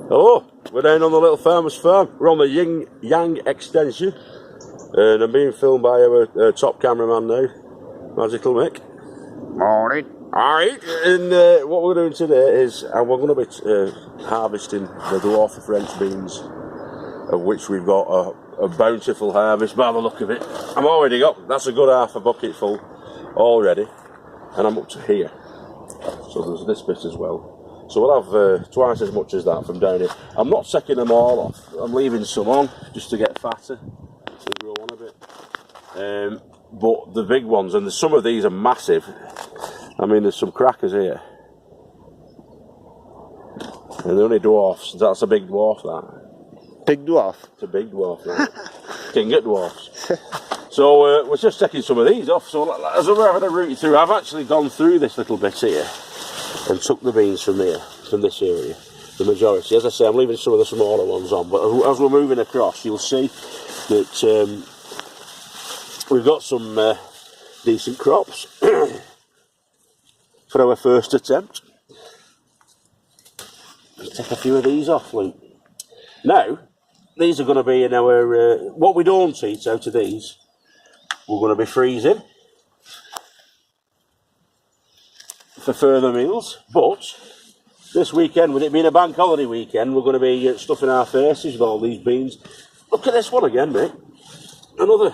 Hello, we're down on the Little Farmer's Farm. We're on the Yin Yang extension, and I'm being filmed by our top cameraman now, Magical Mick. Morning. Alright, and what we're doing today is we're going to be harvesting the dwarf French beans, of which we've got a bountiful harvest by the look of it. I'm already got, that's a good half a bucket full already, and I'm up to here. So there's this bit as well. So we'll have twice as much as that from down here. I'm not taking them all off. I'm leaving some on just to get fatter and grow on a bit. But the big ones, and some of these are massive. I mean, there's some crackers here. And they're only dwarfs. That's a big dwarf, that. Big dwarf? It's a big dwarf, that. King of dwarfs. So we're just taking some of these off. So as we're having a route through, I've actually gone through this little bit here and took the beans from here, from this area, the majority. As I say, I'm leaving some of the smaller ones on, but as we're moving across, you'll see that we've got some decent crops for our first attempt. Let's take a few of these off, Luke. Now, these are going to be in our, what we don't eat out of these, we're going to be freezing for further meals, but this weekend, with it being a bank holiday weekend, we're going to be stuffing our faces with all these beans. Look at this one again, mate. Another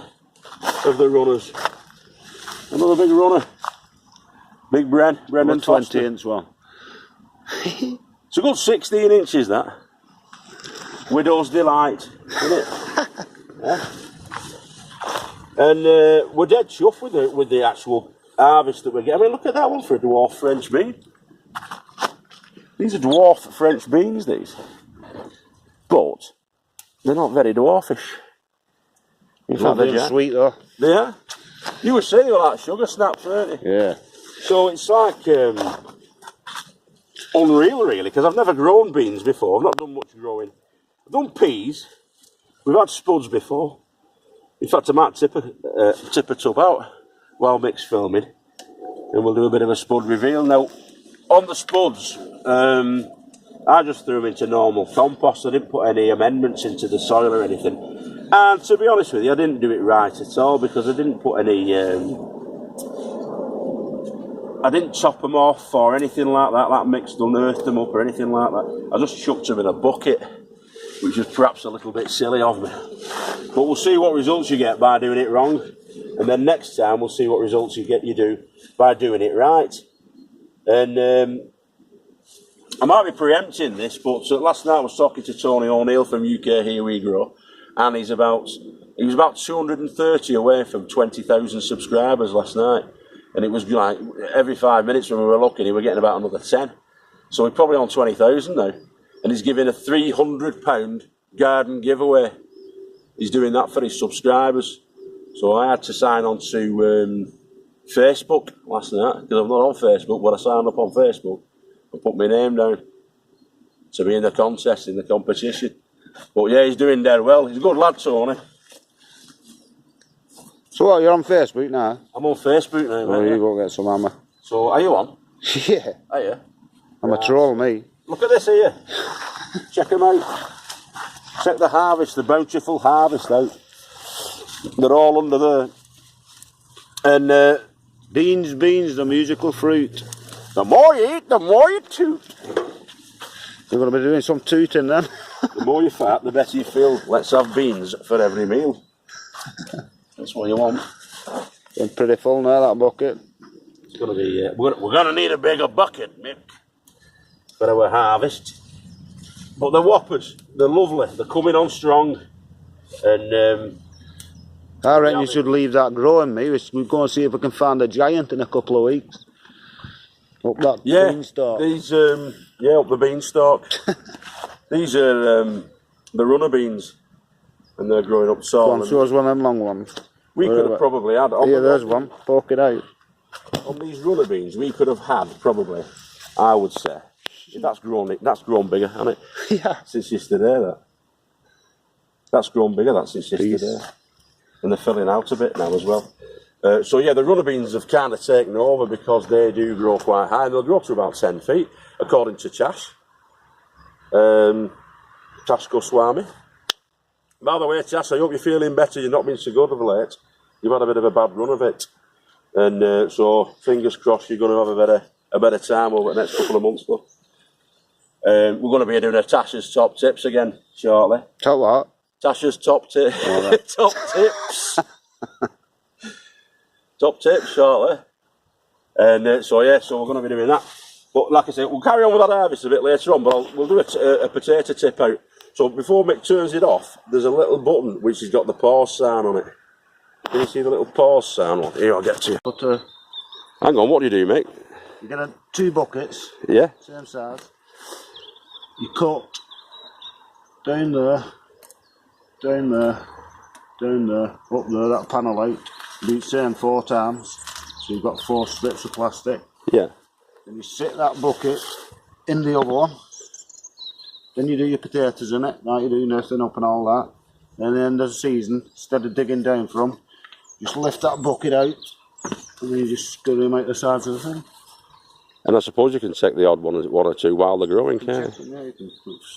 of the runners. Another big runner. Big Brendan 20-inch one. It's a good 16 inches, that. Widow's delight, isn't it? Yeah. And we're dead chuffed with the actual harvest that we're getting. I mean, look at that one for a dwarf French bean. These are dwarf French beans, these. But they're not very dwarfish. In fact, they're sweet, though. They are. You were saying they were like sugar snaps, weren't they? Yeah. So it's like unreal, really, because I've never grown beans before. I've not done much growing. I've done peas. We've had spuds before. In fact, I might tip a tub out while Mick's filming, and we'll do a bit of a spud reveal. Now, on the spuds, I just threw them into normal compost. I didn't put any amendments into the soil or anything. And to be honest with you, I didn't do it right at all, because I didn't put any, I didn't chop them off or anything like that, like mixed unearthed them up or anything like that. I just chucked them in a bucket, which was perhaps a little bit silly of me. But we'll see what results you get by doing it wrong. And then next time we'll see what results you do by doing it right. And I might be preempting this, but last night I was talking to Tony O'Neill from UK Here We Grow, and he was about 230 away from 20,000 subscribers last night. And it was like every 5 minutes when we were looking, he was getting about another 10. So we're probably on 20,000 now. And he's giving a £300 garden giveaway. He's doing that for his subscribers. So I had to sign on to Facebook last night, because I'm not on Facebook, but I signed up on Facebook and put my name down to be in the contest, in the competition. But yeah, he's doing dead well. He's a good lad, Tony. So what, you're on Facebook now? I'm on Facebook now, Oh, mate. you go get some hammer. So, are you on? Yeah. Are you? I'm a troll, me. Look at this here. Check them out. Check the harvest, the bountiful harvest out. They're all under there. And Beans, the musical fruit. the more you eat, the more you toot. You're going to be doing some tooting then. The more you fat, the better you feel. Let's have beans for every meal. That's what you want. Been pretty full now, that bucket. It's going to be. We're going to need a bigger bucket, Mick, for our harvest. But they're whoppers. They're lovely. They're coming on strong. And I reckon you should leave that growing, me. We're going to see if we can find a giant in a couple of weeks. Up that beanstalk. These up the beanstalk. These are the runner beans, and they're growing up tall. Go on, show us one of them long ones. We could have probably had. Here, there's one. Poke it out. On these runner beans, we could have had probably, I would say, that's grown bigger, hasn't it? Yeah. Since yesterday, that's grown bigger. That's since yesterday, and they're filling out a bit now as well. So yeah, the runner beans have kind of taken over because they do grow quite high, and they'll grow to about 10 feet, according to Chash. Tash Goswami. By the way, Tash, I hope you're feeling better. You've not been so good of late. You've had a bit of a bad run of it. And so, fingers crossed, you're going to have a better time over the next couple of months, though. We're going to be doing a Tasha's top tips again shortly. Top what? Tasha's top tip, top tips, top tips shortly. And so we're going to be doing that. But like I say, we'll carry on with that harvest a bit later on. But we'll do a potato tip out. So before Mick turns it off, there's a little button which has got the pause sign on it. Can you see the little pause sign? Here, I'll get to you. But, hang on, what do you do, mate? you get 2 buckets. Yeah. Same size. You cut down there, down there, down there, up there, that panel out. You do the same 4 times. So you've got 4 strips of plastic. Yeah. Then you sit that bucket in the other one. Then you do your potatoes in it, like you do nothing up and all that. Then at the end of the season, instead of digging down for them, just lift that bucket out and then you just screw them out the sides of the thing. And I suppose you can take the odd one or two while they're growing, can't you? Yeah, you can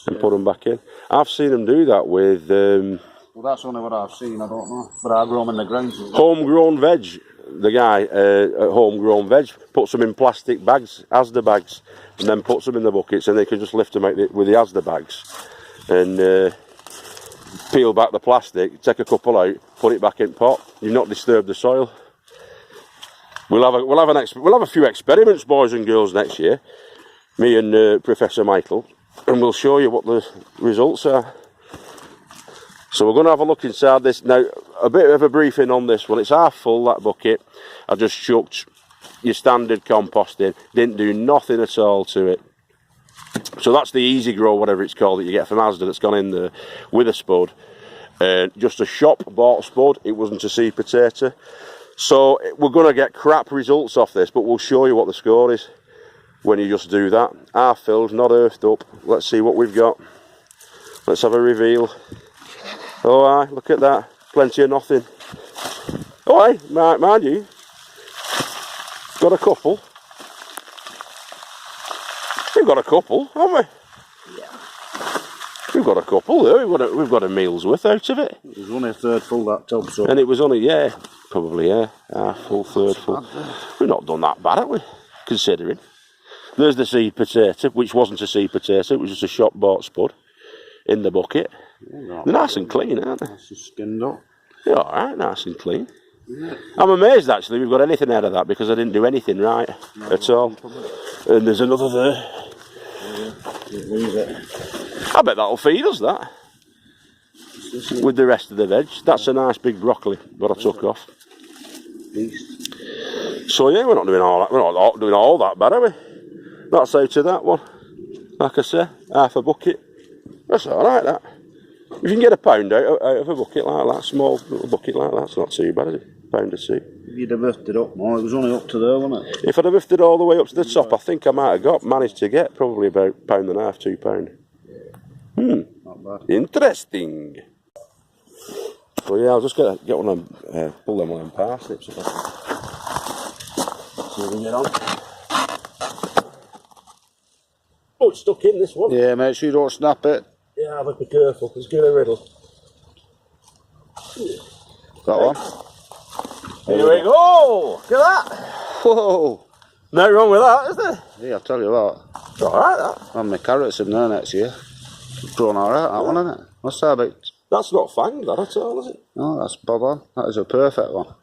And put them back in. I've seen them do that with well, that's only what I've seen, I don't know. But I grow them in the ground. homegrown veg. The guy at Homegrown Veg puts them in plastic bags, Asda bags, and then puts them in the buckets, and they can just lift them out with the Asda bags and peel back the plastic, take a couple out, put it back in pot. You've not disturbed the soil. We'll have a few experiments, boys and girls, next year. Me and Professor Michael, and we'll show you what the results are. So we're going to have a look inside this. Now, a bit of a briefing on this one. It's half full, that bucket. I just chucked your standard compost in. Didn't do nothing at all to it. So that's the Easy Grow, whatever it's called, that you get from Asda that's gone in there with a spud. Just a shop-bought spud. It wasn't a seed potato. So we're going to get crap results off this, but we'll show you what the score is when you just do that. Half filled, not earthed up. Let's see what we've got. Let's have a reveal. Oh, aye, look at that. Plenty of nothing. Oh, aye, mind you. Got a couple. We've got a couple, haven't we? Yeah. We've got a couple there. We've got a meal's worth out of it. It was only a third full, that tub, so. And it was only, probably, half full, third full. We've not done that bad, have we? Considering. There's the seed potato, which wasn't a seed potato, it was just a shop-bought spud in the bucket. They're nice and clean, aren't they? It's just skinned up. They're alright, nice and clean. Yeah. I'm amazed actually we've got anything out of that because I didn't do anything right at all. And there's another there. I bet that'll feed us, that. With the rest of the veg. That's a nice big broccoli, what I took off. So yeah, we're not doing all that. We're not doing all that bad, are we? That's out of that one. Like I say, half a bucket. That's alright, that. If you can get a pound out of a bucket like that, small little bucket like that, that's not too bad, is it? Pound or 2. If you'd have lifted it up more, it was only up to there, wasn't it? If I'd have lifted all the way up to the top, I think I might have managed to get probably about £1.50, £2. Not bad. Interesting. So yeah, I'll just get one of them, pull them on them parsnips. See if we can get on. Oh, it's stuck in this one. Yeah, make sure you don't snap it. Yeah, I'll be careful. Let's give it a riddle. That one. Here we go. Look at that. Whoa. No wrong with that, is there? Yeah, I'll tell you what. It's alright, that. And my carrots in there next year. It's grown alright, that one, isn't it? What's that about? That's not fanged, that at all, is it? No, that's bob on. That is a perfect one.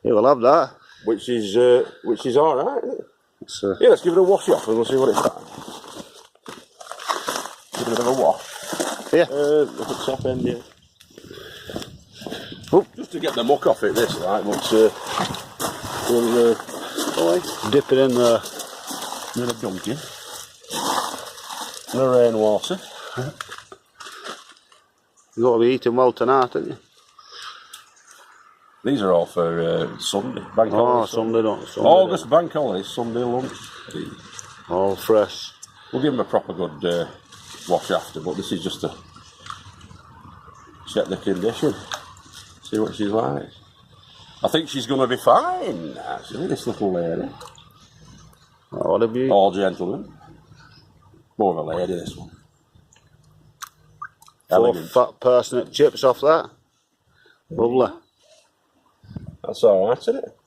Yeah, we'll have that. Which is alright, isn't it? Yeah, let's give it a wash off and we'll see what it's like. Give it a bit of a wash. Yeah. Look at the top end, yeah. Oh, just to get the muck off it, this, right, but we'll dip it in there. in a donkey. The rainwater. You've got to be eating well tonight, haven't you? These are all for Sunday. Bank holiday. Oh, Sunday, not Sunday. August bank holiday, Sunday lunch. All fresh. We'll give them a proper good wash after, but this is just to check the condition. See what she's like. I think she's going to be fine, actually, this little lady. Oh, what a beauty. All gentlemen. More of a lady, this one. 4 Elegant. fat parsnip chips off that. Lovely. That's alright, isn't it?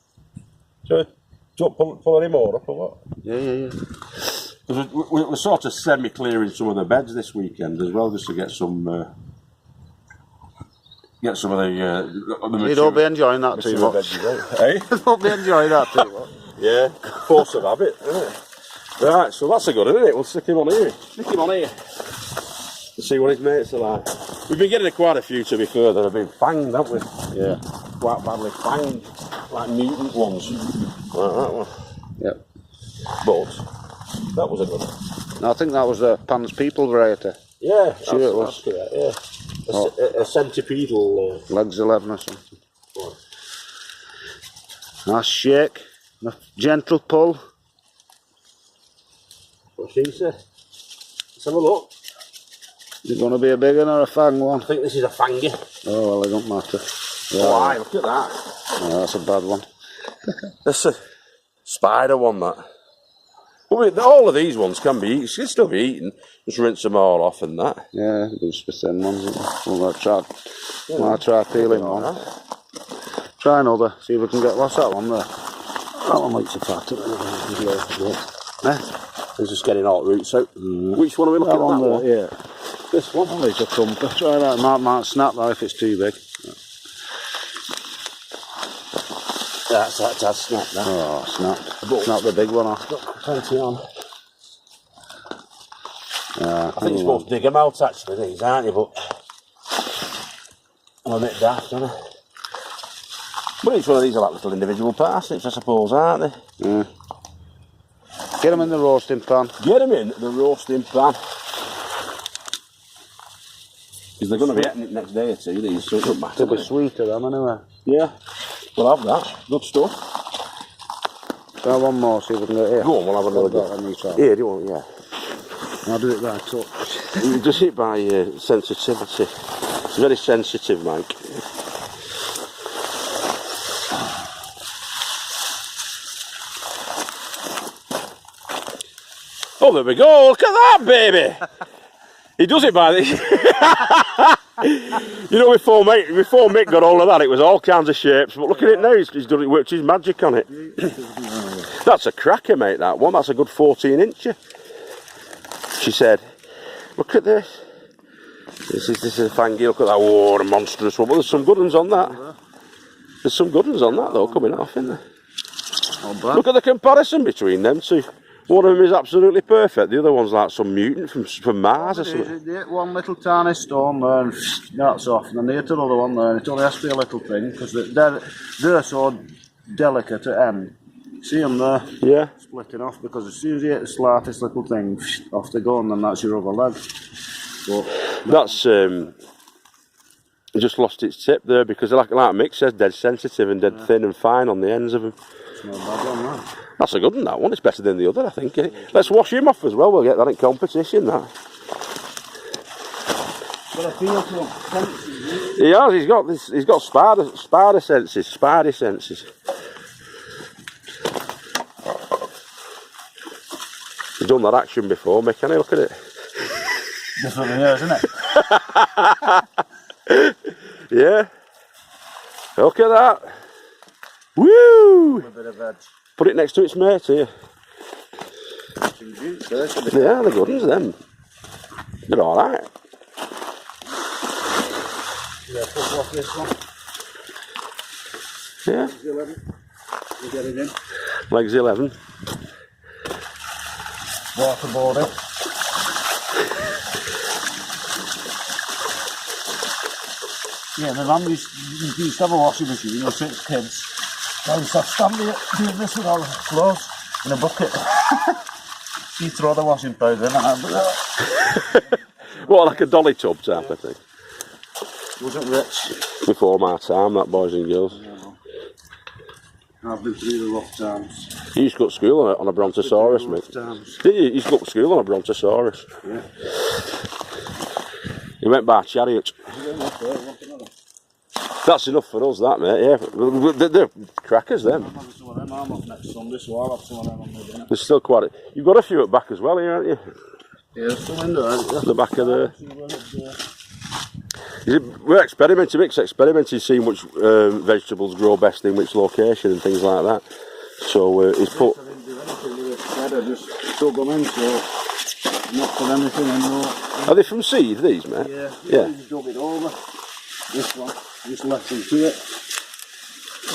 So, do you want to pull any more up or what? Yeah. Because we're sort of semi-clearing some of the beds this weekend as well, just to get some of the You don't be enjoying that too much. Eh? You don't be enjoying that too much. Yeah, force of habit, isn't it? Right, so that's a good, isn't it? We'll stick him on here. Stick him on here. Let's see what his mates are like. We've been getting quite a few, to be fair, that have been fanged, haven't we? Yeah. Quite badly fanged, like mutant ones. Like that one. Yep. But that was a good one. No, I think that was the Pan's People variety. Yeah, Sure it was. that's correct, yeah. A centipedal. Legs 11 or something. Nice shake. A gentle pull. What she said. Let's have a look. Is it going to be a big one or a fang one? I think this is a fangy. Oh, well, it don't matter. Why? Look at that. Yeah, that's a bad one. That's a spider one, that. Well, all of these ones can be eaten. Can still be eaten. Just rinse them all off and that. Yeah, those for thin ones. We'll try peeling one. Right. Try another. See if we can get. What's that one there? That one likes a fat. Yeah. It's just getting all the roots out. Which one are we looking at? That one there, yeah. This one? Oh, it's a thumper. Try that. Might snap that if it's too big. That's snap that. Oh, snap. Snap the big one off. Got plenty on. Yeah, I think you're supposed to dig them out actually, these, aren't you? But I'm a bit daft, aren't I? But each one of these are like little individual parsnips, I suppose, aren't they? Yeah. Get them in the roasting pan. Get them in the roasting pan. Because they're going to be eating it next day or two, these, so it doesn't matter. They'll be sweeter, them anyway. Yeah, we'll have that. Good stuff. Try one more, see if we can get here. Go on, we'll have another go. Here, do you want? Yeah. I'll do it by touch. You does it by sensitivity. It's very sensitive, Mike. Oh, there we go. Look at that, baby. He does it by this. You know, before Mick got hold of that, it was all kinds of shapes. But look at it now. He's done it. Worked his magic on it. That's a cracker, mate. That one. That's a good 14-incher. She said, "Look at this. This is a fangy. Look at that. Oh, a monstrous one. But there's some good ones on that. There's some good ones on that though, coming off, isn't there? Look at the comparison between them two. One of them is absolutely perfect. The other one's like some mutant from Mars or something. One little tiny stone there, and that's off. And then there's another one there, and it only has to be a little thing because they're so delicate at end. See them there? Yeah. Splitting off because as soon as you hit the slightest little thing, off they go, and then that's your other leg. But that's just lost its tip there because, like Mick says, dead sensitive and dead thin and fine on the ends of them. It's not a bad one, right? That's a good one, that one. It's better than the other, I think. Let's wash him off as well. We'll get that in competition, that. Got a feel for senses. He has. He's got spider senses, spidey senses. He's done that action before, Mick. Can you look at it? Different here, isn't it? Yeah. Look at that. Woo! A bit of veg. Put it next to its mate here. Yeah, they're good ones, them. They're alright. Yeah, put off this one. Yeah. Legs 11. You get it in. Legs 11. Waterboard it. Yeah, the man used to have a washing machine, you know, 6 kids. I used to have Stanley doing this with all the clothes in a bucket. You throw the washing powder in and What, like a dolly tub type of thing? wasn't rich. Before my time, that, boys and girls. I've been through the rough times. You used to go to school on a Brontosaurus, mate. Times. Didn't you? You used to go to school on a Brontosaurus. Yeah. You went by chariot. That's enough for us, that, mate, yeah. They're crackers, them. I'm having some of them. I'm off next Sunday, so I'll have some of them on my dinner. There's still quite a... You've got a few at back as well here, haven't you? Yeah, there's some in there, The back of the... We're experimenting, seeing which vegetables grow best in which location and things like that. So he's put. I didn't do anything with it. I just dug them in, so not put anything in. No. Are they from seed, these, mate? Yeah. Yeah. Just dug it over. This one, just left them to it.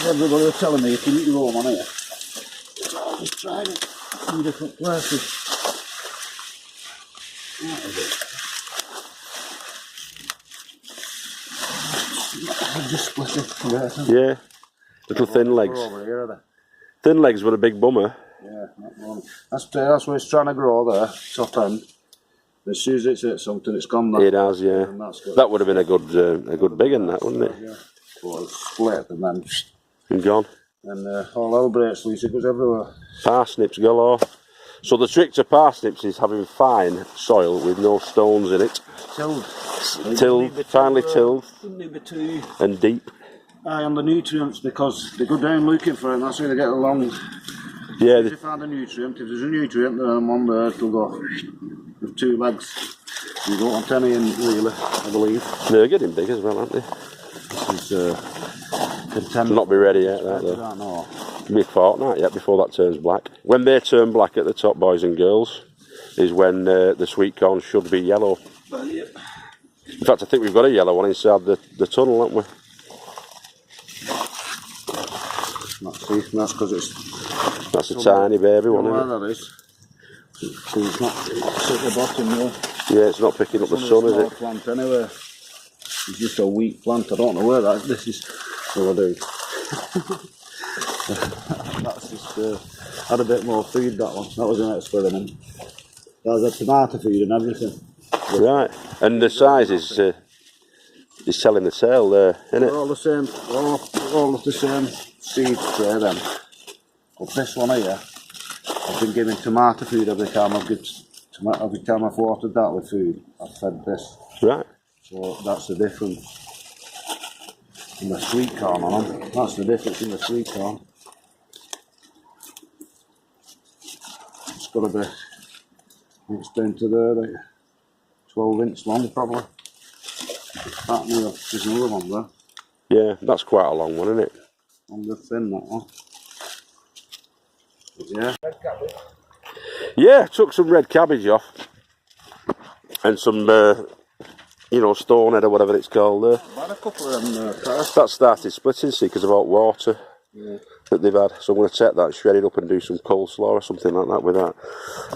Everybody was telling me you can eat your own on here. I just tried it in different places. That is it. Just split it. Yeah. Little thin legs. Over here, are they? Thin legs with a big bummer. Yeah, not one. That's where it's trying to grow there, top end. As soon as it's hit something, it's gone there. It has, yeah. That would have been a good big one, that, wouldn't it? Yeah. Well, it's split and then And gone. And all hell breaks loose, it goes everywhere. Parsnips galore. So the trick to parsnips is having fine soil with no stones in it. Tilled, finely tilled, and deep. Aye, on the nutrients, because they go down looking for it, and that's how they get along. Yeah. If they find a nutrient, if there's a nutrient, then I'm on there, it'll go with 2 legs. You don't want any in, really, I believe. They're getting big as well, aren't they? This is contender. Not be ready yet, that though. I don't know. It'll be a fortnight yet before that turns black. When they turn black at the top, boys and girls, is when the sweet corn should be yellow. In fact, I think we've got a yellow one inside the tunnel, haven't we? That's because it's... That's a tiny baby one, isn't it? That is. So it's not at the bottom there. Yeah, it's not picking up the sun, is it? Plant anyway. It's just a weak plant. I don't know where this is. Well, I do. That's just had a bit more food, that one. That was an experiment. That was a tomato feed and everything. Right, and the size is telling the tale there, isn't it? They're all the same, all of the same seeds there then. But this one here, I've been giving tomato food every time I've watered that with food. I've fed this. Right. So that's the difference in the sweet corn on them. That's the difference in the sweet corn. It's got to be, it's down to there, like 12 inch long probably. That new, there's another one there. Yeah, that's quite a long one, isn't it? Longer thin, that one. But yeah. Yeah, took some red cabbage off. And some, stonehead or whatever it's called there. I've had a couple of them That started splitting, see, because of all water that they've had. So I'm going to take that, shred it up and do some coleslaw or something like that with that.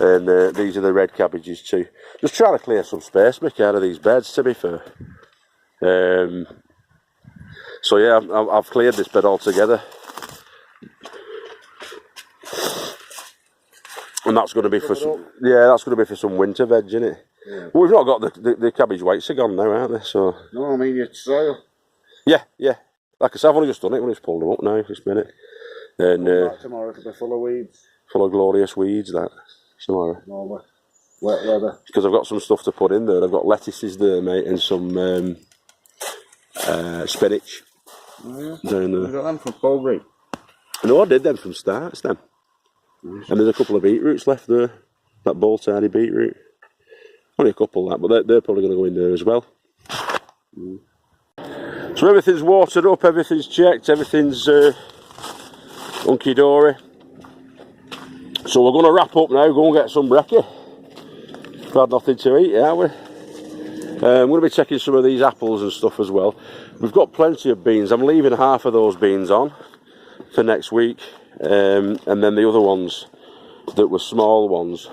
And these are the red cabbages too. Just trying to clear some space, Mick, out of these beds, to be fair. So yeah, I've cleared this bed altogether. And that's going to be for some, that's going to be for some winter veg, isn't it? Yeah. Well, we've not got the cabbage whites are gone now, aren't they? So no, I mean your soil. Yeah. Like I said, I've only just done it when it's pulled them up now, this minute. And tomorrow it'll be full of weeds. Full of glorious weeds, that tomorrow. No, wet weather. Because I've got some stuff to put in there. I've got lettuces there, mate, and some spinach. Oh, yeah. Down there. You got them from Poultry? No, I did them from starts then. Nice. And there's a couple of beetroots left there. That bolt-hardy beetroot. Only a couple that, but they're probably going to go in there as well. So everything's watered up, everything's checked, everything's hunky-dory. So we're going to wrap up now, go and get some brekkie. We've had nothing to eat, aren't we? I'm going to be checking some of these apples and stuff as well. We've got plenty of beans. I'm leaving half of those beans on for next week. And then the other ones that were small ones.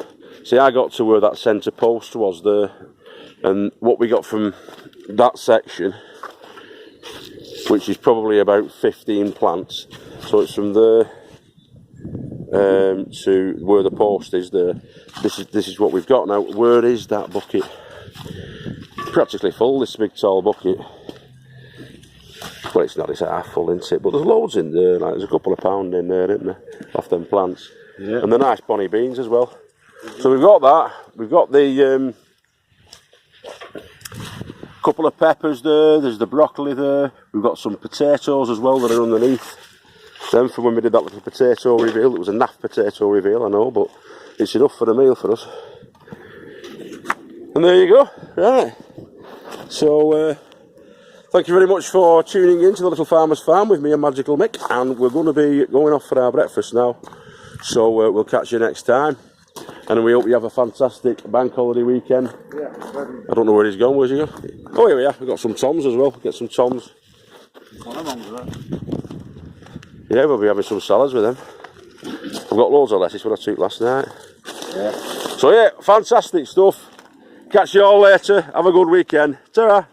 See, I got to where that centre post was there. And what we got from that section, which is probably about 15 plants. So it's from there to where the post is there. This is what we've got now. Where is that bucket? Practically full, this big tall bucket. Well, it's not, it's half full, isn't it? But there's loads in there, like there's a couple of pound in there, isn't there? Off them plants. Yeah. And the nice bonny beans as well. So we've got that. We've got the couple of peppers there, there's the broccoli there. We've got some potatoes as well that are underneath. Then from when we did that little potato reveal, it was a naff potato reveal, I know, but it's enough for a meal for us. And there you go, right. So Thank you very much for tuning in to the Little Farmer's Farm with me and Magical Mick, and we're going to be going off for our breakfast now, so we'll catch you next time, and we hope you have a fantastic bank holiday weekend. Yeah, I don't know where he's gone. Where's he gone? Oh, here we are. We've got some toms as well. Get some toms. one of them's there. Yeah, we'll be having some salads with them. I've got loads of lettuce what I took last night. Yeah. So yeah, fantastic stuff. Catch you all later. Have a good weekend. Ta-ra.